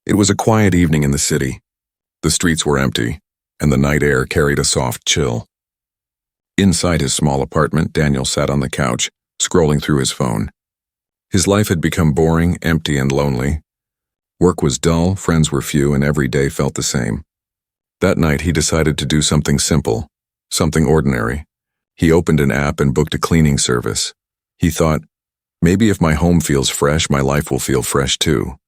It was a quiet evening in the city. The streets were empty, and the night air carried a soft chill. Inside his small apartment, Daniel sat on the couch, scrolling through his phone. His life had become boring, empty, and lonely. Work was dull, friends were few, and every day felt the same. That night, he decided to do something simple, something ordinary. He opened an app and booked a cleaning service. He thought, maybe if my home feels fresh, my life will feel fresh too.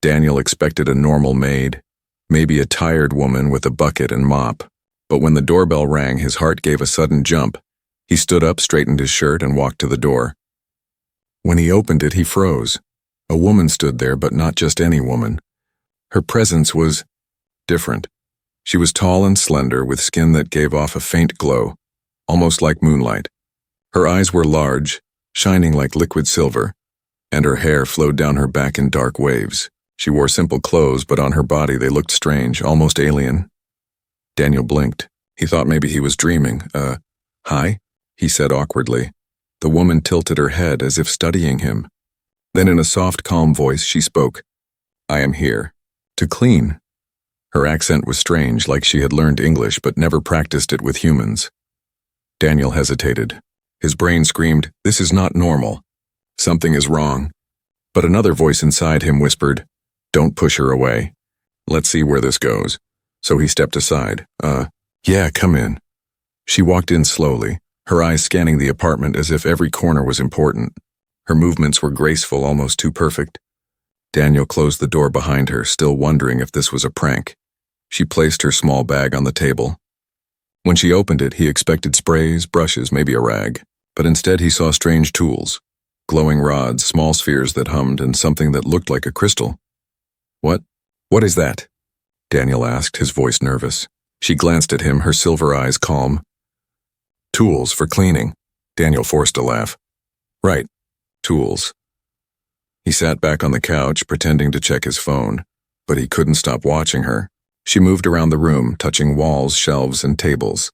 Daniel expected a normal maid, maybe a tired woman with a bucket and mop. But when the doorbell rang, his heart gave a sudden jump. He stood up, straightened his shirt, and walked to the door. When he opened it, he froze. A woman stood there, but not just any woman. Her presence was different. She was tall and slender, with skin that gave off a faint glow, almost like moonlight. Her eyes were large, shining like liquid silver, and her hair flowed down her back in dark waves. She wore simple clothes, but on her body they looked strange, almost alien. Daniel blinked. He thought maybe he was dreaming. Hi? He said awkwardly. The woman tilted her head as if studying him. Then in a soft, calm voice, she spoke. I am here. To clean. Her accent was strange, like she had learned English but never practiced it with humans. Daniel hesitated. His brain screamed, this is not normal. Something is wrong. But another voice inside him whispered, don't push her away. Let's see where this goes. So he stepped aside. Yeah, come in. She walked in slowly, her eyes scanning the apartment as if every corner was important. Her movements were graceful, almost too perfect. Daniel closed the door behind her, still wondering if this was a prank. She placed her small bag on the table. When she opened it, he expected sprays, brushes, maybe a rag. But instead he saw strange tools. Glowing rods, small spheres that hummed, and something that looked like a crystal. What is that? Daniel asked, his voice nervous. She glanced at him, her silver eyes calm. Tools for cleaning. Daniel forced a laugh. Right, tools. He sat back on the couch, pretending to check his phone, but he couldn't stop watching her. She moved around the room, touching walls, shelves, and tables.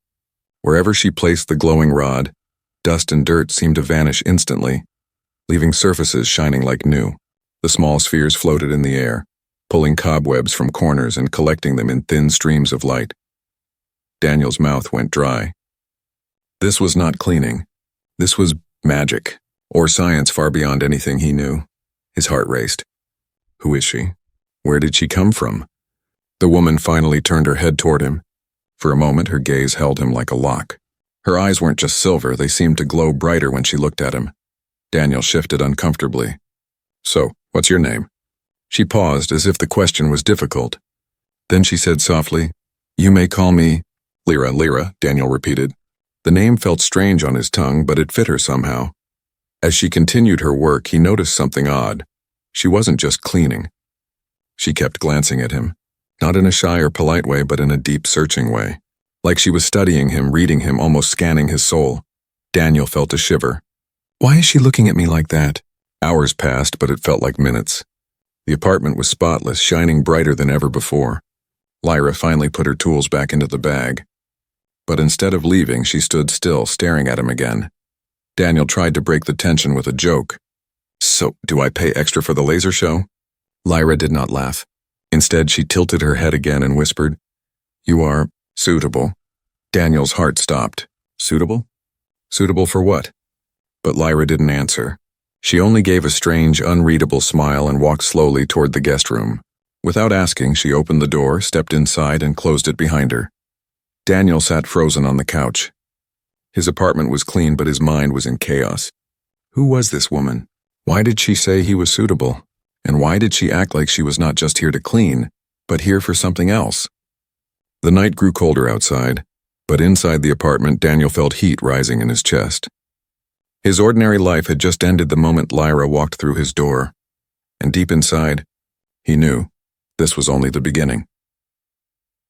Wherever she placed the glowing rod, dust and dirt seemed to vanish instantly, leaving surfaces shining like new. The small spheres floated in the air, pulling cobwebs from corners and collecting them in thin streams of light. Daniel's mouth went dry. This was not cleaning. This was magic, or science far beyond anything he knew. His heart raced. Who is she? Where did she come from? The woman finally turned her head toward him. For a moment, her gaze held him like a lock. Her eyes weren't just silver, they seemed to glow brighter when she looked at him. Daniel shifted uncomfortably. So, what's your name? She paused as if the question was difficult. Then she said softly, You may call me Lyra, Daniel repeated. The name felt strange on his tongue, but it fit her somehow. As she continued her work, he noticed something odd. She wasn't just cleaning. She kept glancing at him, not in a shy or polite way, but in a deep, searching way. Like she was studying him, reading him, almost scanning his soul. Daniel felt a shiver. Why is she looking at me like that? Hours passed, but it felt like minutes. The apartment was spotless, shining brighter than ever before. Lyra finally put her tools back into the bag. But instead of leaving, she stood still, staring at him again. Daniel tried to break the tension with a joke. So, do I pay extra for the laser show? Lyra did not laugh. Instead, she tilted her head again and whispered, You are suitable. Daniel's heart stopped. Suitable? Suitable for what? But Lyra didn't answer. She only gave a strange, unreadable smile and walked slowly toward the guest room. Without asking, she opened the door, stepped inside, and closed it behind her. Daniel sat frozen on the couch. His apartment was clean, but his mind was in chaos. Who was this woman? Why did she say he was suitable? And why did she act like she was not just here to clean, but here for something else? The night grew colder outside, but inside the apartment, Daniel felt heat rising in his chest. His ordinary life had just ended the moment Lyra walked through his door, and deep inside, he knew this was only the beginning.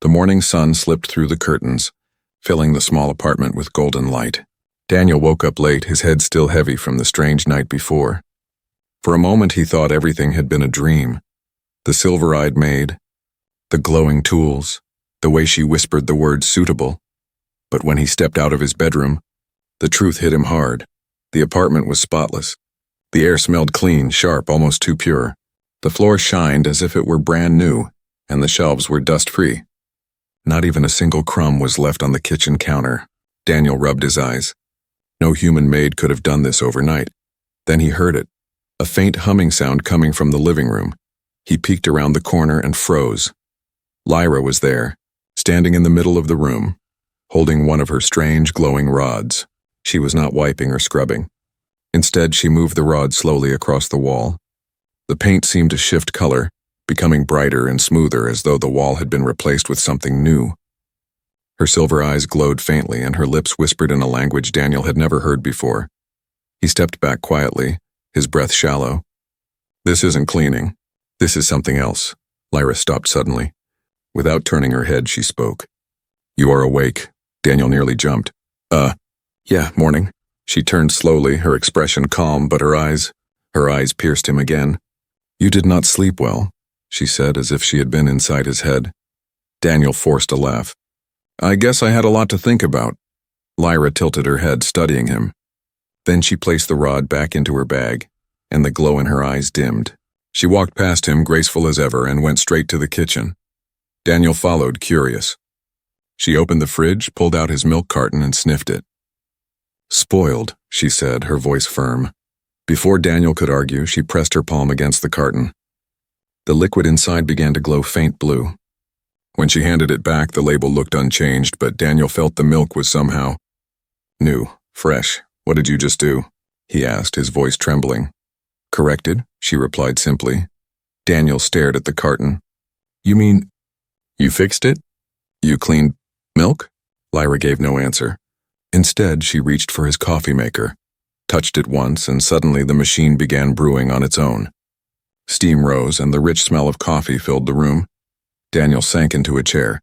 The morning sun slipped through the curtains, filling the small apartment with golden light. Daniel woke up late, his head still heavy from the strange night before. For a moment he thought everything had been a dream. The silver-eyed maid, the glowing tools, the way she whispered the word suitable. But when he stepped out of his bedroom, the truth hit him hard. The apartment was spotless. The air smelled clean, sharp, almost too pure. The floor shined as if it were brand new, and the shelves were dust-free. Not even a single crumb was left on the kitchen counter. Daniel rubbed his eyes. No human maid could have done this overnight. Then he heard it, a faint humming sound coming from the living room. He peeked around the corner and froze. Lyra was there, standing in the middle of the room, holding one of her strange glowing rods. She was not wiping or scrubbing. Instead, she moved the rod slowly across the wall. The paint seemed to shift color, becoming brighter and smoother as though the wall had been replaced with something new. Her silver eyes glowed faintly and her lips whispered in a language Daniel had never heard before. He stepped back quietly, his breath shallow. "This isn't cleaning. This is something else." Lyra stopped suddenly. Without turning her head, she spoke. "You are awake." Daniel nearly jumped. Yeah, morning." She turned slowly, her expression calm, but her eyes pierced him again. "You did not sleep well," she said, as if she had been inside his head. Daniel forced a laugh. "I guess I had a lot to think about." Lyra tilted her head, studying him. Then she placed the rod back into her bag, and the glow in her eyes dimmed. She walked past him, graceful as ever, and went straight to the kitchen. Daniel followed, curious. She opened the fridge, pulled out his milk carton, and sniffed it. "Spoiled," she said, her voice firm. Before Daniel could argue, she pressed her palm against the carton. The liquid inside began to glow faint blue. When she handed it back, the label looked unchanged, but Daniel felt the milk was somehow new, fresh. "What did you just do?" he asked, his voice trembling. "Corrected," she replied simply. Daniel stared at the carton. "You mean, you fixed it? You cleaned milk?" Lyra gave no answer. Instead, she reached for his coffee maker, touched it once, and suddenly the machine began brewing on its own. Steam rose, and the rich smell of coffee filled the room. Daniel sank into a chair.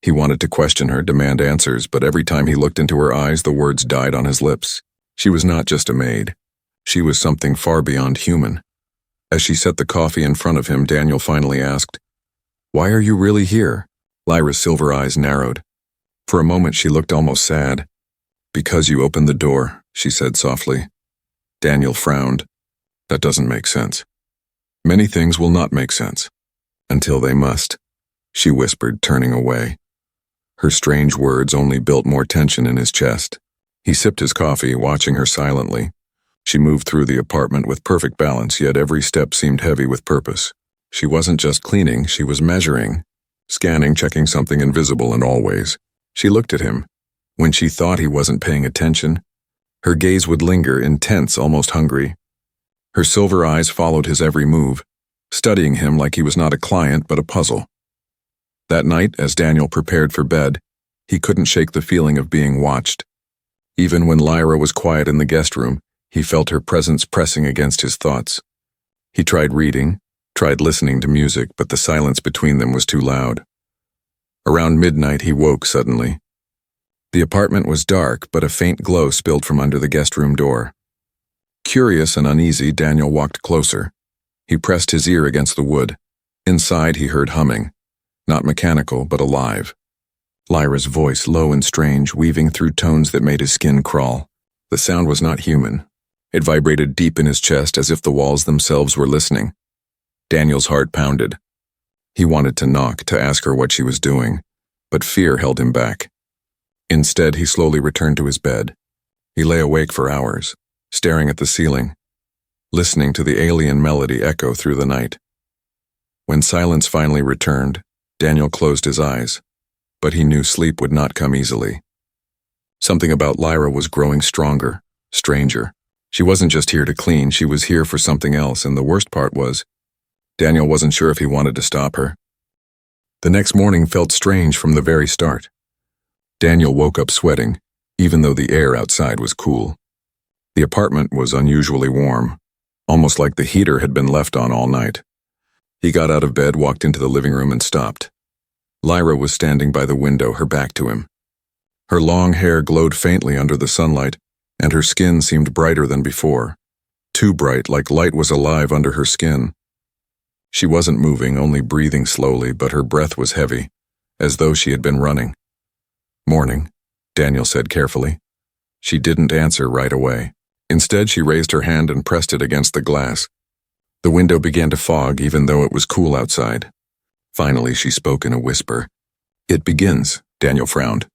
He wanted to question her, demand answers, but every time he looked into her eyes, the words died on his lips. She was not just a maid. She was something far beyond human. As she set the coffee in front of him, Daniel finally asked, "Why are you really here?" Lyra's silver eyes narrowed. For a moment, she looked almost sad. "Because you opened the door," she said softly. Daniel frowned. "That doesn't make sense." "Many things will not make sense. Until they must," she whispered, turning away. Her strange words only built more tension in his chest. He sipped his coffee, watching her silently. She moved through the apartment with perfect balance, yet every step seemed heavy with purpose. She wasn't just cleaning, she was measuring, scanning, checking something invisible, and always. She looked at him. When she thought he wasn't paying attention, her gaze would linger, intense, almost hungry. Her silver eyes followed his every move, studying him like he was not a client but a puzzle. That night, as Daniel prepared for bed, he couldn't shake the feeling of being watched. Even when Lyra was quiet in the guest room, he felt her presence pressing against his thoughts. He tried reading, tried listening to music, but the silence between them was too loud. Around midnight, he woke suddenly. The apartment was dark, but a faint glow spilled from under the guest room door. Curious and uneasy, Daniel walked closer. He pressed his ear against the wood. Inside, he heard humming, not mechanical, but alive. Lyra's voice, low and strange, weaving through tones that made his skin crawl. The sound was not human. It vibrated deep in his chest as if the walls themselves were listening. Daniel's heart pounded. He wanted to knock, to ask her what she was doing, but fear held him back. Instead, he slowly returned to his bed. He lay awake for hours, staring at the ceiling, listening to the alien melody echo through the night. When silence finally returned, Daniel closed his eyes, but he knew sleep would not come easily. Something about Lyra was growing stronger, stranger. She wasn't just here to clean, she was here for something else, and the worst part was, Daniel wasn't sure if he wanted to stop her. The next morning felt strange from the very start. Daniel woke up sweating, even though the air outside was cool. The apartment was unusually warm, almost like the heater had been left on all night. He got out of bed, walked into the living room, and stopped. Lyra was standing by the window, her back to him. Her long hair glowed faintly under the sunlight, and her skin seemed brighter than before. Too bright, like light was alive under her skin. She wasn't moving, only breathing slowly, but her breath was heavy, as though she had been running. "Morning," Daniel said carefully. She didn't answer right away. Instead, she raised her hand and pressed it against the glass. The window began to fog even though it was cool outside. Finally, she spoke in a whisper. "It begins," Daniel frowned.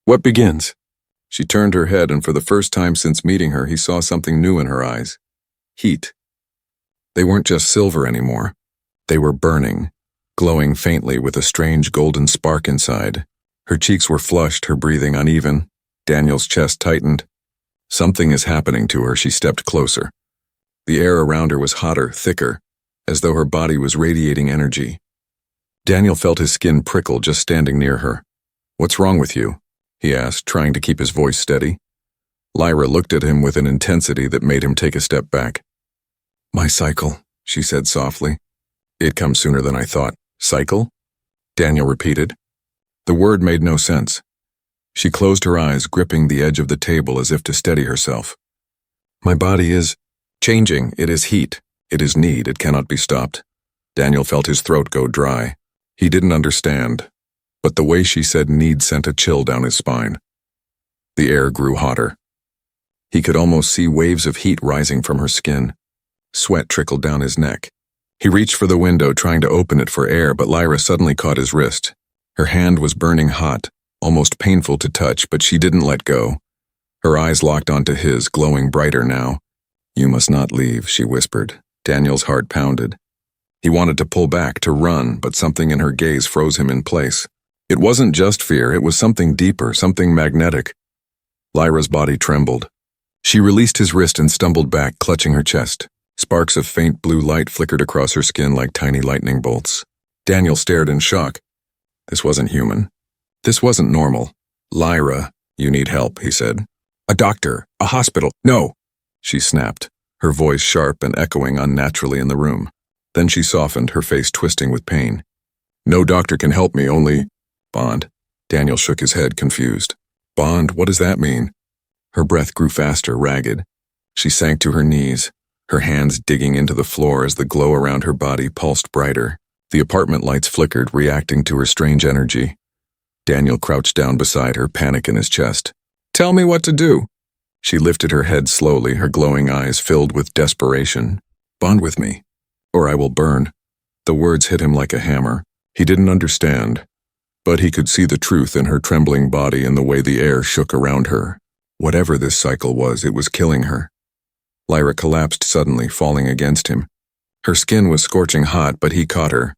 "What begins?" She turned her head, and for the first time since meeting her, he saw something new in her eyes. Heat. They weren't just silver anymore. They were burning, glowing faintly with a strange golden spark inside. Her cheeks were flushed, her breathing uneven. Daniel's chest tightened. "Something is happening to her." She stepped closer. The air around her was hotter, thicker, as though her body was radiating energy. Daniel felt his skin prickle just standing near her. "What's wrong with you?" he asked, trying to keep his voice steady. Lyra looked at him with an intensity that made him take a step back. "My cycle," she said softly. "It comes sooner than I thought." "Cycle?" Daniel repeated. The word made no sense. She closed her eyes, gripping the edge of the table as if to steady herself. "My body is changing. It is heat. It is need. It cannot be stopped." Daniel felt his throat go dry. He didn't understand, but the way she said need sent a chill down his spine. The air grew hotter. He could almost see waves of heat rising from her skin. Sweat trickled down his neck. He reached for the window, trying to open it for air, but Lyra suddenly caught his wrist. Her hand was burning hot, almost painful to touch, but she didn't let go. Her eyes locked onto his, glowing brighter now. "You must not leave," she whispered. Daniel's heart pounded. He wanted to pull back, to run, but something in her gaze froze him in place. It wasn't just fear, it was something deeper, something magnetic. Lyra's body trembled. She released his wrist and stumbled back, clutching her chest. Sparks of faint blue light flickered across her skin like tiny lightning bolts. Daniel stared in shock. This wasn't human. This wasn't normal. "Lyra, you need help," he said. "A doctor, a hospital." "No," she snapped, her voice sharp and echoing unnaturally in the room. Then she softened, her face twisting with pain. "No doctor can help me, only Bond." Daniel shook his head, confused. "Bond, what does that mean?" Her breath grew faster, ragged. She sank to her knees, her hands digging into the floor as the glow around her body pulsed brighter. The apartment lights flickered, reacting to her strange energy. Daniel crouched down beside her, panic in his chest. "Tell me what to do." She lifted her head slowly, her glowing eyes filled with desperation. "Bond with me, or I will burn." The words hit him like a hammer. He didn't understand, but he could see the truth in her trembling body and the way the air shook around her. Whatever this cycle was, it was killing her. Lyra collapsed suddenly, falling against him. Her skin was scorching hot, but he caught her,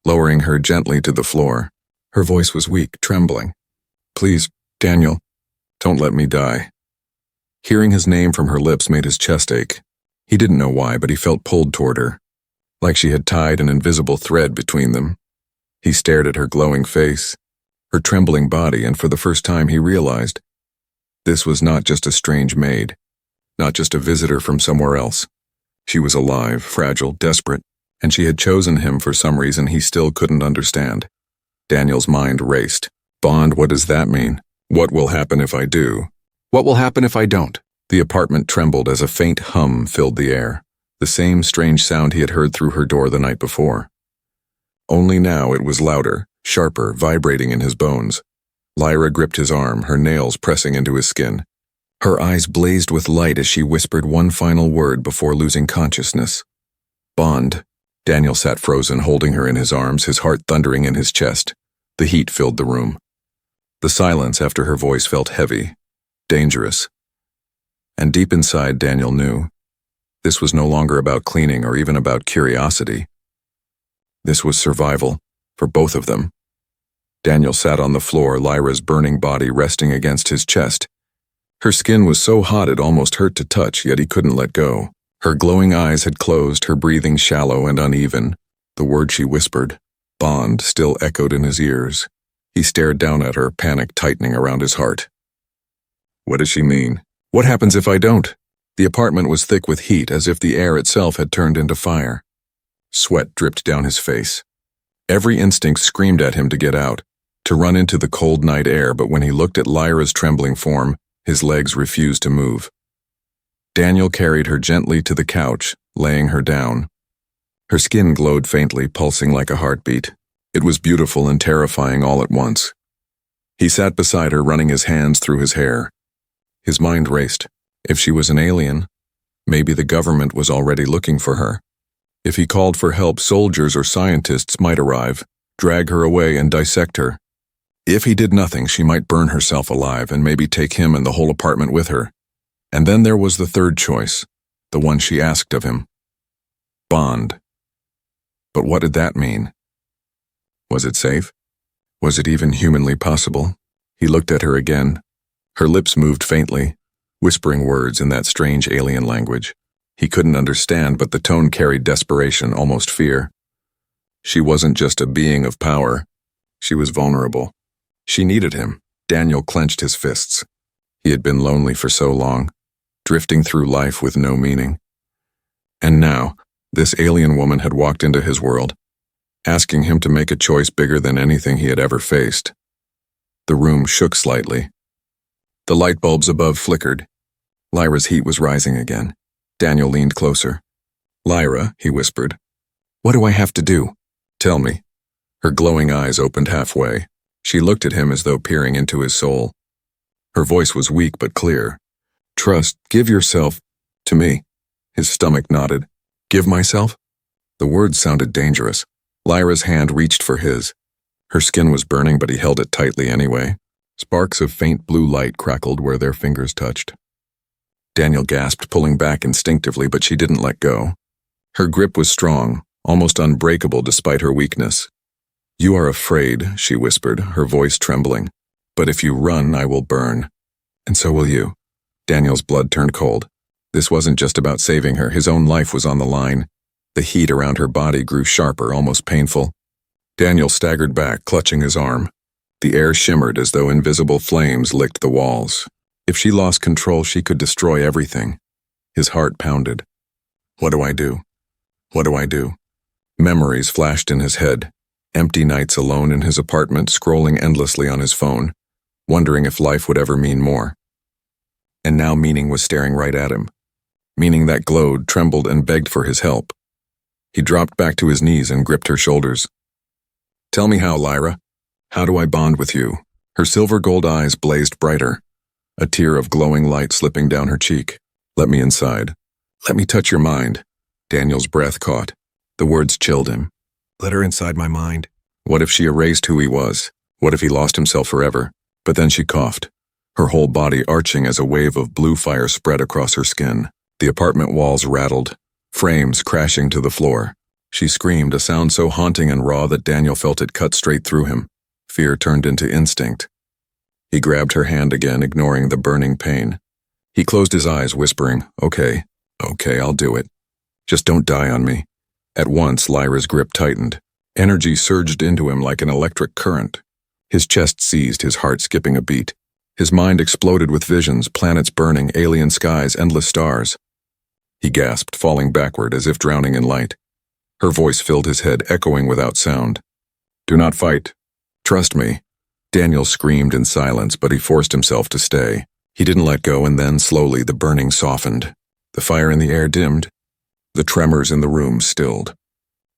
lowering her gently to the floor. Her voice was weak, trembling. "Please, Daniel, don't let me die." Hearing his name from her lips made his chest ache. He didn't know why, but he felt pulled toward her, like she had tied an invisible thread between them. He stared at her glowing face, her trembling body, and for the first time he realized this was not just a strange maid, not just a visitor from somewhere else. She was alive, fragile, desperate, and she had chosen him for some reason he still couldn't understand. Daniel's mind raced. "Bond, what does that mean? What will happen if I do? What will happen if I don't?" The apartment trembled as a faint hum filled the air, the same strange sound he had heard through her door the night before. Only now it was louder, sharper, vibrating in his bones. Lyra gripped his arm, her nails pressing into his skin. Her eyes blazed with light as she whispered one final word before losing consciousness. "Bond." Daniel sat frozen, holding her in his arms, his heart thundering in his chest. The heat filled the room. The silence after her voice felt heavy, dangerous. And deep inside, Daniel knew this was no longer about cleaning or even about curiosity. This was survival, for both of them. Daniel sat on the floor, Lyra's burning body resting against his chest. Her skin was so hot it almost hurt to touch, yet he couldn't let go. Her glowing eyes had closed, her breathing shallow and uneven. The word she whispered, "Bond," still echoed in his ears. He stared down at her, panic tightening around his heart. What does she mean? What happens if I don't? The apartment was thick with heat, as if the air itself had turned into fire. Sweat dripped down his face. Every instinct screamed at him to get out, to run into the cold night air, but when he looked at Lyra's trembling form, his legs refused to move. Daniel carried her gently to the couch, laying her down. Her skin glowed faintly, pulsing like a heartbeat. It was beautiful and terrifying all at once. He sat beside her, running his hands through his hair. His mind raced. If she was an alien, maybe the government was already looking for her. If he called for help, soldiers or scientists might arrive, drag her away and dissect her. If he did nothing, she might burn herself alive and maybe take him and the whole apartment with her. And then there was the third choice, the one she asked of him. Bond. But what did that mean? Was it safe? Was it even humanly possible? He looked at her again. Her lips moved faintly, whispering words in that strange alien language. He couldn't understand, but the tone carried desperation, almost fear. She wasn't just a being of power. She was vulnerable. She needed him. Daniel clenched his fists. He had been lonely for so long, drifting through life with no meaning. And now, this alien woman had walked into his world, asking him to make a choice bigger than anything he had ever faced. The room shook slightly. The light bulbs above flickered. Lyra's heat was rising again. Daniel leaned closer. "Lyra," he whispered. "What do I have to do? Tell me." Her glowing eyes opened halfway. She looked at him as though peering into his soul. Her voice was weak but clear. "Trust, give yourself to me." His stomach knotted. "Give myself?" The words sounded dangerous. Lyra's hand reached for his. Her skin was burning, but he held it tightly anyway. Sparks of faint blue light crackled where their fingers touched. Daniel gasped, pulling back instinctively, but she didn't let go. Her grip was strong, almost unbreakable despite her weakness. "You are afraid," she whispered, her voice trembling. "But if you run, I will burn. And so will you." Daniel's blood turned cold. This wasn't just about saving her. His own life was on the line. The heat around her body grew sharper, almost painful. Daniel staggered back, clutching his arm. The air shimmered as though invisible flames licked the walls. If she lost control, she could destroy everything. His heart pounded. What do I do? What do I do? Memories flashed in his head. Empty nights alone in his apartment, scrolling endlessly on his phone, wondering if life would ever mean more. And now meaning was staring right at him. Meaning that glowed, trembled, and begged for his help. He dropped back to his knees and gripped her shoulders. "Tell me how, Lyra. How do I bond with you?" Her silver gold eyes blazed brighter, a tear of glowing light slipping down her cheek. "Let me inside. Let me touch your mind." Daniel's breath caught. The words chilled him. Let her inside my mind. What if she erased who he was? What if he lost himself forever? But then she coughed, her whole body arching as a wave of blue fire spread across her skin. The apartment walls rattled, frames crashing to the floor. She screamed, a sound so haunting and raw that Daniel felt it cut straight through him. Fear turned into instinct. He grabbed her hand again, ignoring the burning pain. He closed his eyes, whispering, Okay, I'll do it. Just don't die on me." At once, Lyra's grip tightened. Energy surged into him like an electric current. His chest seized, his heart skipping a beat. His mind exploded with visions, planets burning, alien skies, endless stars. He gasped, falling backward as if drowning in light. Her voice filled his head, echoing without sound. "Do not fight. Trust me." Daniel screamed in silence, but he forced himself to stay. He didn't let go, and then, slowly, the burning softened. The fire in the air dimmed. The tremors in the room stilled.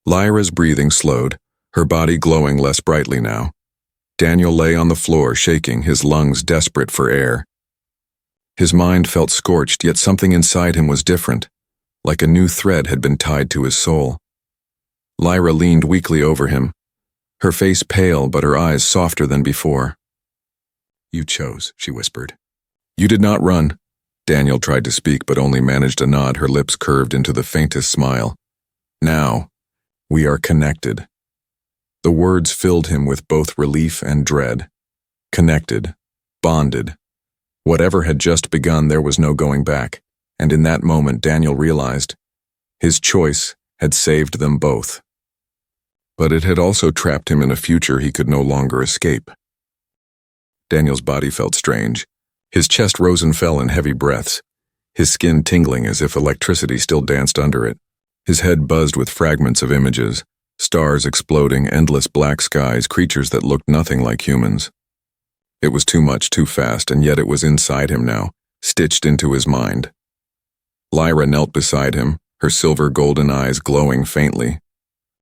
Lyra's breathing slowed, her body glowing less brightly now. Daniel lay on the floor, shaking, his lungs desperate for air. His mind felt scorched, yet something inside him was different, like a new thread had been tied to his soul. Lyra leaned weakly over him, her face pale but her eyes softer than before. "You chose," she whispered. "You did not run." Daniel tried to speak but only managed a nod, her lips curved into the faintest smile. "Now, we are connected." The words filled him with both relief and dread. Connected, bonded. Whatever had just begun, there was no going back, and in that moment Daniel realized his choice had saved them both. But it had also trapped him in a future he could no longer escape. Daniel's body felt strange. His chest rose and fell in heavy breaths, his skin tingling as if electricity still danced under it. His head buzzed with fragments of images, stars exploding, endless black skies, creatures that looked nothing like humans. It was too much, too fast, and yet it was inside him now, stitched into his mind. Lyra knelt beside him, her silver golden eyes glowing faintly.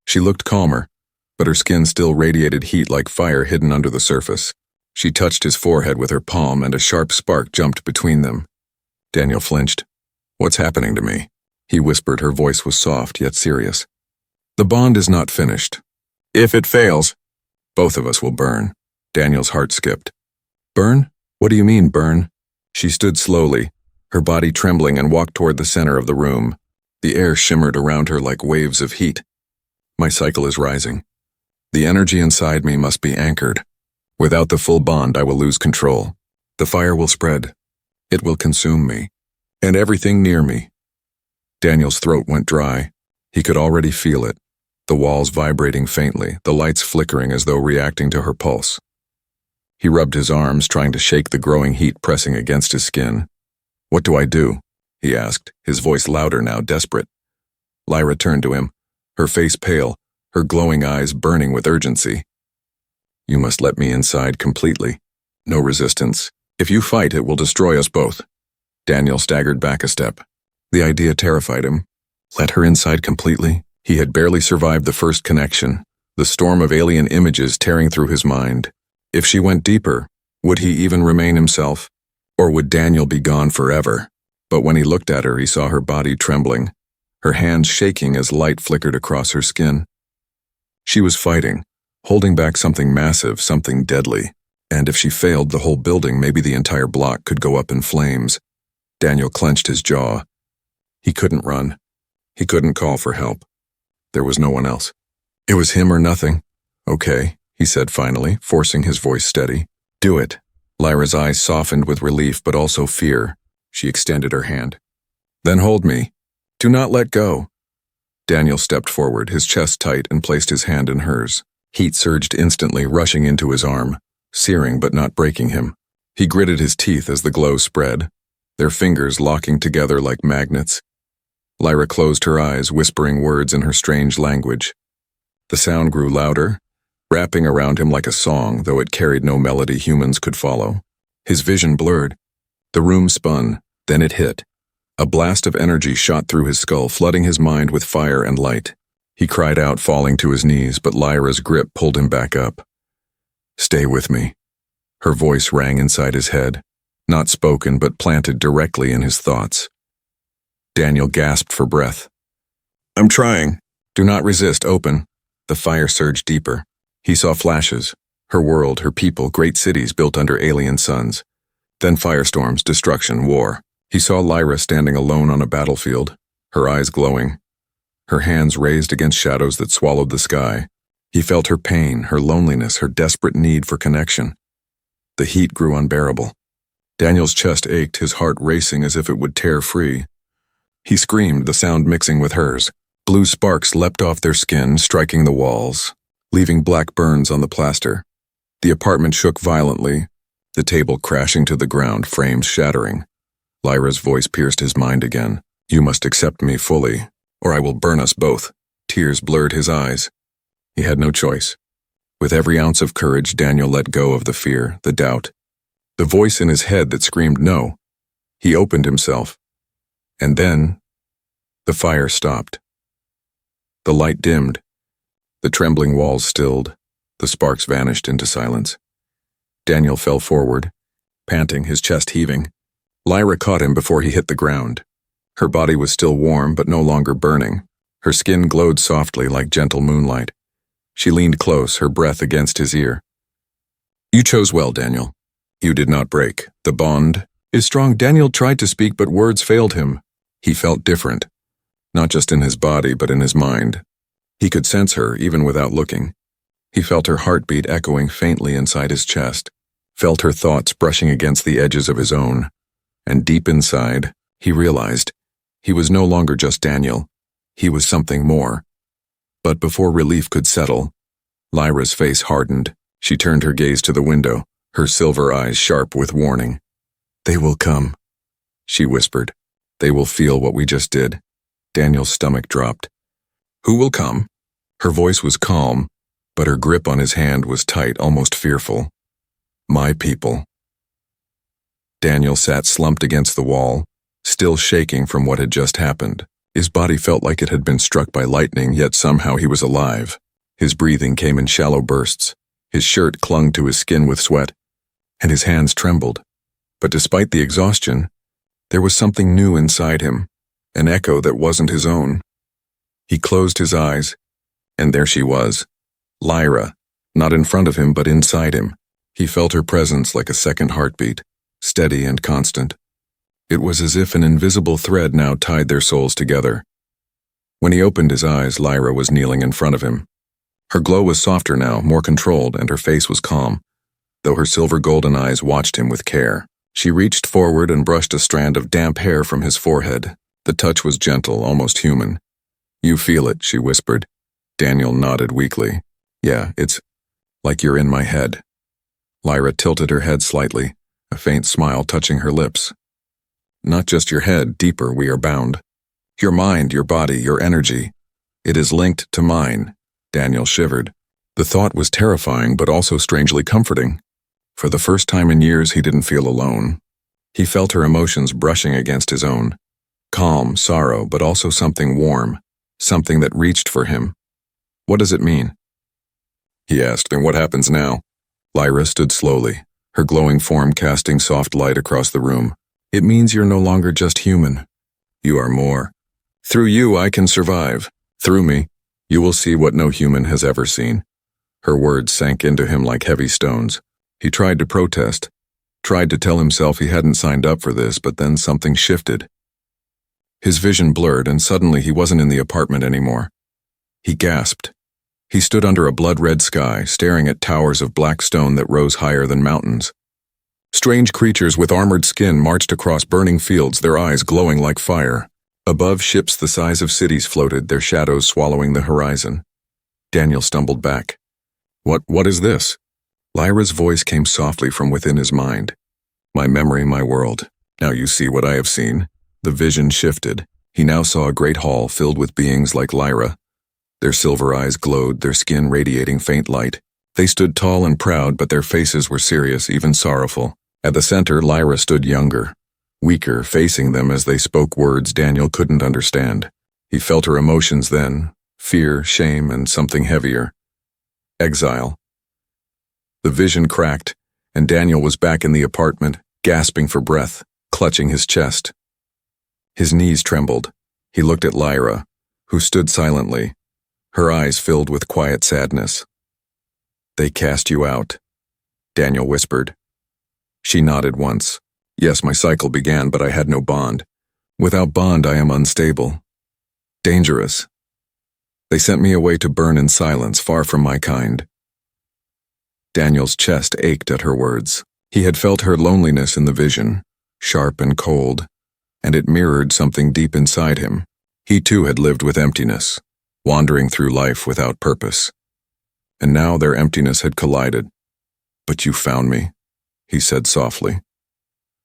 She looked calmer, but her skin still radiated heat like fire hidden under the surface. She touched his forehead with her palm, and a sharp spark jumped between them. Daniel flinched. "What's happening to me?" he whispered. Her voice was soft yet serious. The bond is not finished. If it fails, both of us will burn. Daniel's heart skipped. Burn? What do you mean, burn? She stood slowly, her body trembling, and walked toward the center of the room. The air shimmered around her like waves of heat. My cycle is rising. The energy inside me must be anchored. Without the full bond, I will lose control. The fire will spread. It will consume me. And everything near me. Daniel's throat went dry. He could already feel it. The walls vibrating faintly, the lights flickering as though reacting to her pulse. He rubbed his arms, trying to shake the growing heat pressing against his skin. What do I do? He asked, his voice louder now, desperate. Lyra turned to him, her face pale, her glowing eyes burning with urgency. You must let me inside completely. No resistance. If you fight, it will destroy us both. Daniel staggered back a step. The idea terrified him. Let her inside completely? He had barely survived the first connection, the storm of alien images tearing through his mind. If she went deeper, would he even remain himself? Or would Daniel be gone forever? But when he looked at her, he saw her body trembling, her hands shaking as light flickered across her skin. She was fighting, holding back something massive, something deadly. And if she failed, the whole building, maybe the entire block, could go up in flames. Daniel clenched his jaw. He couldn't run. He couldn't call for help. There was no one else. It was him or nothing. Okay, he said finally, forcing his voice steady. Do it. Lyra's eyes softened with relief but also fear. She extended her hand. Then hold me. Do not let go. Daniel stepped forward, his chest tight, and placed his hand in hers. Heat surged instantly, rushing into his arm, searing but not breaking him. He gritted his teeth as the glow spread, their fingers locking together like magnets. Lyra closed her eyes, whispering words in her strange language. The sound grew louder, wrapping around him like a song, though it carried no melody humans could follow. His vision blurred. The room spun, then it hit. A blast of energy shot through his skull, flooding his mind with fire and light. He cried out, falling to his knees, but Lyra's grip pulled him back up. Stay with me. Her voice rang inside his head, not spoken but planted directly in his thoughts. Daniel gasped for breath. I'm trying. Do not resist, open. The fire surged deeper. He saw flashes. Her world, her people, great cities built under alien suns. Then firestorms, destruction, war. He saw Lyra standing alone on a battlefield, her eyes glowing, her hands raised against shadows that swallowed the sky. He felt her pain, her loneliness, her desperate need for connection. The heat grew unbearable. Daniel's chest ached, his heart racing as if it would tear free. He screamed, the sound mixing with hers. Blue sparks leapt off their skin, striking the walls, leaving black burns on the plaster. The apartment shook violently, the table crashing to the ground, frames shattering. Lyra's voice pierced his mind again. You must accept me fully, or I will burn us both. Tears blurred his eyes. He had no choice. With every ounce of courage, Daniel let go of the fear, the doubt, the voice in his head that screamed no. He opened himself. And then, the fire stopped. The light dimmed. The trembling walls stilled. The sparks vanished into silence. Daniel fell forward, panting, his chest heaving. Lyra caught him before he hit the ground. Her body was still warm but no longer burning. Her skin glowed softly like gentle moonlight. She leaned close, her breath against his ear. You chose well, Daniel. You did not break. The bond is strong. Daniel tried to speak, but words failed him. He felt different, not just in his body, but in his mind. He could sense her, even without looking. He felt her heartbeat echoing faintly inside his chest, felt her thoughts brushing against the edges of his own. And deep inside, he realized he was no longer just Daniel. He was something more. But before relief could settle, Lyra's face hardened. She turned her gaze to the window, her silver eyes sharp with warning. They will come, she whispered. They will feel what we just did. Daniel's stomach dropped. Who will come? Her voice was calm, but her grip on his hand was tight, almost fearful. My people. Daniel sat slumped against the wall, still shaking from what had just happened. His body felt like it had been struck by lightning, yet somehow he was alive. His breathing came in shallow bursts. His shirt clung to his skin with sweat, and his hands trembled. But despite the exhaustion, there was something new inside him, an echo that wasn't his own. He closed his eyes, And there she was, Lyra, not in front of him but inside him. He felt her presence like a second heartbeat, steady and constant. It was as if an invisible thread now tied their souls together. When he opened his eyes, Lyra was kneeling in front of him. Her glow was softer now, more controlled, and her face was calm, though her silver golden eyes watched him with care. She reached forward and brushed a strand of damp hair from his forehead. The touch was gentle, almost human. "You feel it," she whispered. Daniel nodded weakly. "Yeah, it's like you're in my head." Lyra tilted her head slightly, a faint smile touching her lips. "Not just your head, deeper, we are bound. Your mind, your body, your energy. It is linked to mine." Daniel shivered. The thought was terrifying but also strangely comforting. For the first time in years, he didn't feel alone. He felt her emotions brushing against his own. Calm, sorrow, but also something warm, something that reached for him. "What does it mean?" he asked. "And what happens now?" Lyra stood slowly, her glowing form casting soft light across the room. "It means you're no longer just human. You are more. Through you, I can survive. Through me, you will see what no human has ever seen." Her words sank into him like heavy stones. He tried to protest, tried to tell himself he hadn't signed up for this, but then something shifted. His vision blurred, and suddenly he wasn't in the apartment anymore. He gasped. He stood under a blood-red sky, staring at towers of black stone that rose higher than mountains. Strange creatures with armored skin marched across burning fields, their eyes glowing like fire. Above, ships the size of cities floated, their shadows swallowing the horizon. Daniel stumbled back. What is this?" Lyra's voice came softly from within his mind. "My memory, my world. Now you see what I have seen." The vision shifted. He now saw a great hall filled with beings like Lyra. Their silver eyes glowed, their skin radiating faint light. They stood tall and proud, but their faces were serious, even sorrowful. At the center, Lyra stood younger, weaker, facing them as they spoke words Daniel couldn't understand. He felt her emotions then, fear, shame, and something heavier. Exile. The vision cracked, and Daniel was back in the apartment, gasping for breath, clutching his chest. His knees trembled. He looked at Lyra, who stood silently, her eyes filled with quiet sadness. "They cast you out," Daniel whispered. She nodded once. "Yes, my cycle began, but I had no bond. Without bond, I am unstable. Dangerous. They sent me away to burn in silence, far from my kind." Daniel's chest ached at her words. He had felt her loneliness in the vision, sharp and cold, and it mirrored something deep inside him. He too had lived with emptiness, wandering through life without purpose. And now their emptiness had collided. "But you found me," he said softly.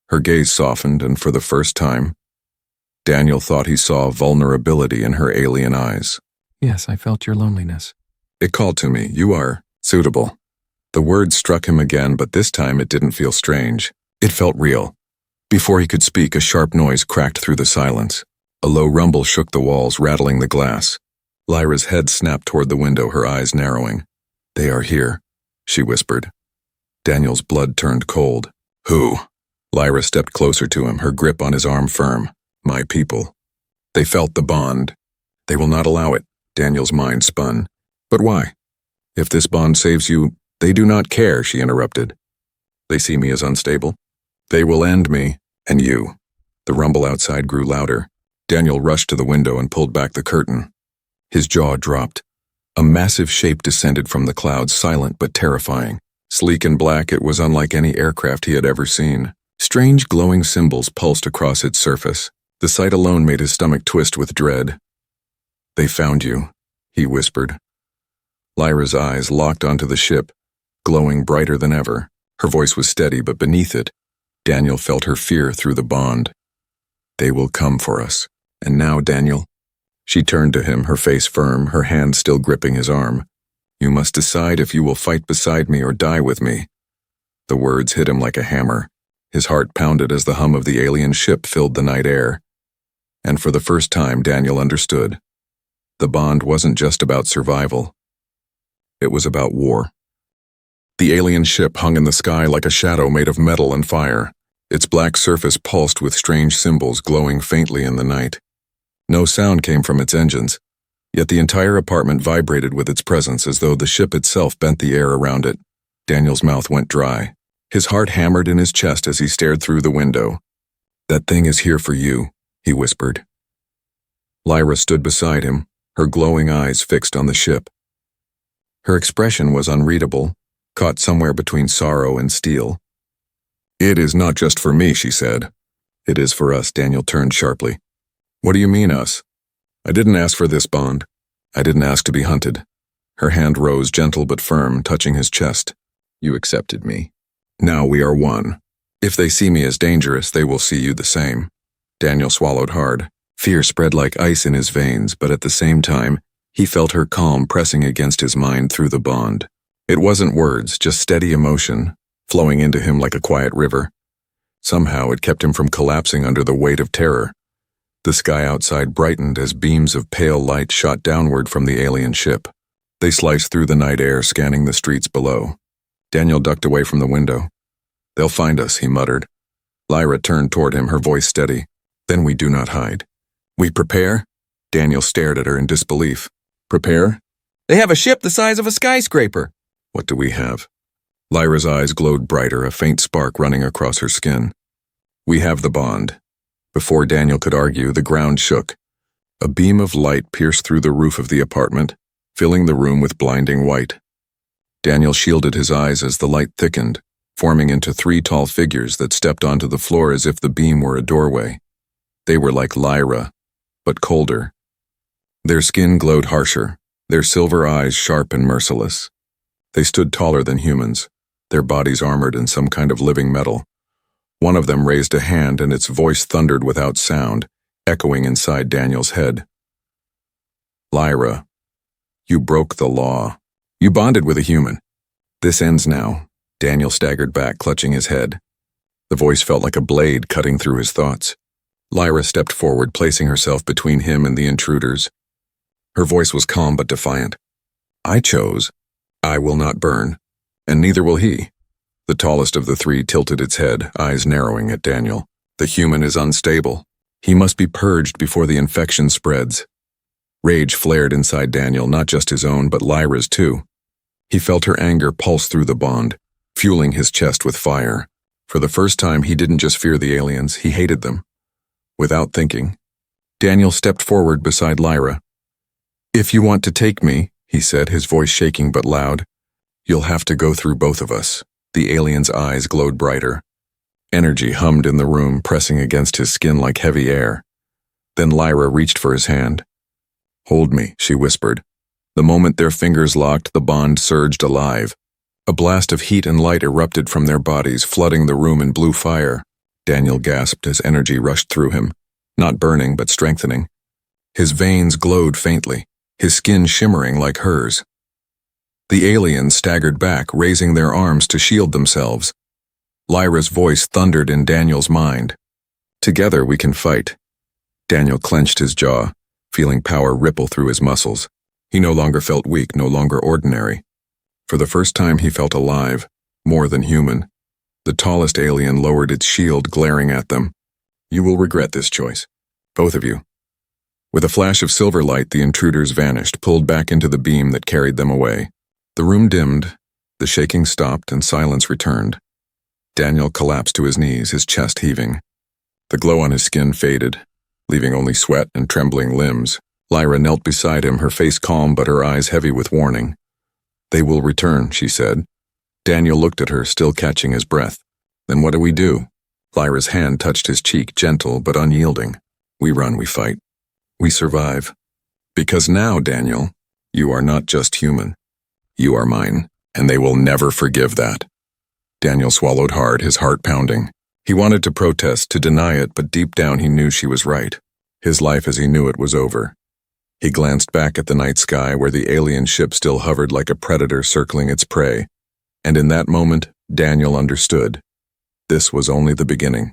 Her gaze softened, and for the first time, Daniel thought he saw vulnerability in her alien eyes. "Yes, I felt your loneliness." "It called to me. You are suitable." The word struck him again, but this time it didn't feel strange. It felt real. Before he could speak, a sharp noise cracked through the silence. A low rumble shook the walls, rattling the glass. Lyra's head snapped toward the window, her eyes narrowing. "They are here," she whispered. Daniel's blood turned cold. "Who?" Lyra stepped closer to him, her grip on his arm firm. "My people." They felt the bond. "They will not allow it." Daniel's mind spun. "But why? If this bond saves you—" "They do not care," she interrupted. "They see me as unstable. They will end me, and you." The rumble outside grew louder. Daniel rushed to the window and pulled back the curtain. His jaw dropped. A massive shape descended from the clouds, silent but terrifying. Sleek and black, it was unlike any aircraft he had ever seen. Strange glowing symbols pulsed across its surface. The sight alone made his stomach twist with dread. "They found you," he whispered. Lyra's eyes locked onto the ship, glowing brighter than ever. Her voice was steady, but beneath it, Daniel felt her fear through the bond. "They will come for us. And now, Daniel." She turned to him, her face firm, her hand still gripping his arm. "You must decide if you will fight beside me or die with me." The words hit him like a hammer. His heart pounded as the hum of the alien ship filled the night air. And for the first time, Daniel understood. The bond wasn't just about survival. It was about war. The alien ship hung in the sky like a shadow made of metal and fire. Its black surface pulsed with strange symbols glowing faintly in the night. No sound came from its engines, Yet the entire apartment vibrated with its presence as though the ship itself bent the air around it. Daniel's mouth went dry. His heart hammered in his chest as he stared through the window. "That thing is here for you," he whispered. Lyra stood beside him, her glowing eyes fixed on the ship. Her expression was unreadable, caught somewhere between sorrow and steel. "It is not just for me," she said. "It is for us," Daniel turned sharply. "What do you mean, us? I didn't ask for this bond. I didn't ask to be hunted." Her hand rose, gentle but firm, touching his chest. "You accepted me. Now we are one. If they see me as dangerous, they will see you the same." Daniel swallowed hard. Fear spread like ice in his veins, but at the same time, he felt her calm pressing against his mind through the bond. It wasn't words, just steady emotion, flowing into him like a quiet river. Somehow it kept him from collapsing under the weight of terror. The sky outside brightened as beams of pale light shot downward from the alien ship. They sliced through the night air, scanning the streets below. Daniel ducked away from the window. "They'll find us," he muttered. Lyra turned toward him, her voice steady. "Then we do not hide. We prepare?" Daniel stared at her in disbelief. "Prepare?" They have a ship the size of a skyscraper. "What do we have?" Lyra's eyes glowed brighter, a faint spark running across her skin. "We have the bond." Before Daniel could argue, the ground shook. A beam of light pierced through the roof of the apartment, filling the room with blinding white. Daniel shielded his eyes as the light thickened, forming into 3 tall figures that stepped onto the floor as if the beam were a doorway. They were like Lyra, but colder. Their skin glowed harsher, their silver eyes sharp and merciless. They stood taller than humans, their bodies armored in some kind of living metal. One of them raised a hand and its voice thundered without sound, echoing inside Daniel's head. "Lyra, you broke the law. You bonded with a human. This ends now." Daniel staggered back, clutching his head. The voice felt like a blade cutting through his thoughts. Lyra stepped forward, placing herself between him and the intruders. Her voice was calm but defiant. "I chose. I will not burn, and neither will he." The tallest of the 3 tilted its head, eyes narrowing at Daniel. "The human is unstable. He must be purged before the infection spreads." Rage flared inside Daniel, not just his own, but Lyra's too. He felt her anger pulse through the bond, fueling his chest with fire. For the first time, he didn't just fear the aliens, he hated them. Without thinking, Daniel stepped forward beside Lyra. "If you want to take me," he said, his voice shaking but loud, "you'll have to go through both of us." The alien's eyes glowed brighter. Energy hummed in the room, pressing against his skin like heavy air. Then Lyra reached for his hand. "Hold me," she whispered. The moment their fingers locked, the bond surged alive. A blast of heat and light erupted from their bodies, flooding the room in blue fire. Daniel gasped as energy rushed through him, not burning but strengthening. His veins glowed faintly, his skin shimmering like hers. The aliens staggered back, raising their arms to shield themselves. Lyra's voice thundered in Daniel's mind. "Together we can fight." Daniel clenched his jaw, feeling power ripple through his muscles. He no longer felt weak, no longer ordinary. For the first time he felt alive, more than human. The tallest alien lowered its shield, glaring at them. "You will regret this choice. Both of you." With a flash of silver light, the intruders vanished, pulled back into the beam that carried them away. The room dimmed, the shaking stopped, and silence returned. Daniel collapsed to his knees, his chest heaving. The glow on his skin faded, leaving only sweat and trembling limbs. Lyra knelt beside him, her face calm but her eyes heavy with warning. "They will return," she said. Daniel looked at her, still catching his breath. "Then what do we do?" Lyra's hand touched his cheek, gentle but unyielding. "We run, we fight. We survive. Because now, Daniel, you are not just human. You are mine, and they will never forgive that." Daniel swallowed hard, his heart pounding. He wanted to protest, to deny it, but deep down he knew she was right. His life as he knew it was over. He glanced back at the night sky where the alien ship still hovered like a predator circling its prey. And in that moment, Daniel understood. This was only the beginning.